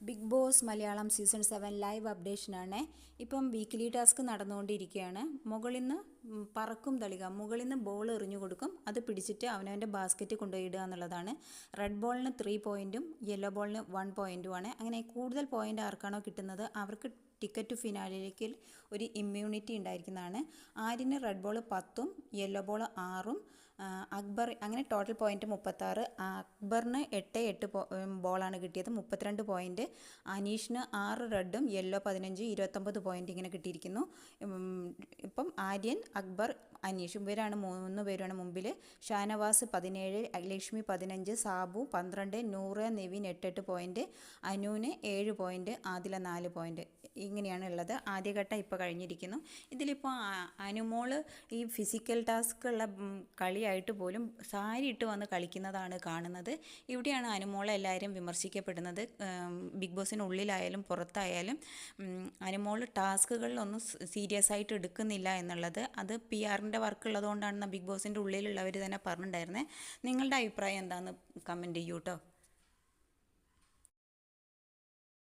Big Boss Malayalam season 7 live അപ്ഡേഷനാണ്. ഇപ്പം weekly task നടന്നുകൊണ്ടിരിക്കുകയാണ്. മുകളിൽ നിന്ന് പറക്കും തളിക, മുകളിൽ നിന്ന് ബോൾ എറിഞ്ഞു കൊടുക്കും, അത് പിടിച്ചിട്ട് അവനവൻ്റെ ബാസ്ക്കറ്റ് കൊണ്ടുപോയി ഇടുക എന്നുള്ളതാണ്. റെഡ് ബോളിന് 3 പോയിൻറ്റും യെല്ലോ ബോളിന് 1 പോയിൻറ്റുമാണ്. അങ്ങനെ കൂടുതൽ പോയിൻ്റ് ആർക്കാണോ കിട്ടുന്നത് അവർക്ക് ടിക്കറ്റ് ടു ഫിനാലിലേക്ക് ഒരു ഇമ്മ്യൂണിറ്റി ഉണ്ടായിരിക്കുന്നതാണ്. ആര്യന് റെഡ് ബോൾ 10ഉം യെല്ലോ ബോൾ 6ഉം അക്ബർ, അങ്ങനെ ടോട്ടൽ പോയിൻറ്റ് 36. അക്ബറിന് 8 ബോളാണ് കിട്ടിയത്, 32 പോയിൻറ്റ്. അനീഷിന് 6 റെഡും യെല്ലോ 15, 29 പോയിൻറ്റ് ഇങ്ങനെ കിട്ടിയിരിക്കുന്നു. ഇപ്പം ആര്യൻ, അക്ബർ, അനീഷ് ഇവരാണ് 3 പേരാണ് മുമ്പിൽ. ഷാനവാസ് 17, ലക്ഷ്മി 15, സാബു 12, നൂറ്, നെവിൻ 8 പോയിൻറ്റ്, അനുവിന് 7 പോയിൻറ്റ്, ആദില 4 പോയിൻറ്റ്. ഇങ്ങനെയാണ് ഉള്ളത്. ആദ്യഘട്ടം ഇപ്പോൾ കഴിഞ്ഞിരിക്കുന്നു. ഇതിലിപ്പോൾ അനുമോള് ഈ ഫിസിക്കൽ ടാസ്ക് ഉള്ള കളിയായിട്ട് പോലും സാരി ഇട്ട് വന്ന് കളിക്കുന്നതാണ് കാണുന്നത്. ഇവിടെയാണ് അനുമോളെ എല്ലാവരും വിമർശിക്കപ്പെടുന്നത്. ബിഗ് ബോസിനുള്ളിലായാലും പുറത്തായാലും അനുമോൾ ടാസ്കുകളിലൊന്നും സീരിയസ് ആയിട്ട് എടുക്കുന്നില്ല എന്നുള്ളത്. അത് PR-ൻ്റെ വർക്ക് ഉള്ളതുകൊണ്ടാണെന്ന് ബിഗ് ബോസിൻ്റെ ഉള്ളിലുള്ളവർ തന്നെ പറഞ്ഞിട്ടുണ്ടായിരുന്നത്. നിങ്ങളുടെ അഭിപ്രായം എന്താണെന്ന് കമൻറ്റ് ചെയ്യൂ കേട്ടോ.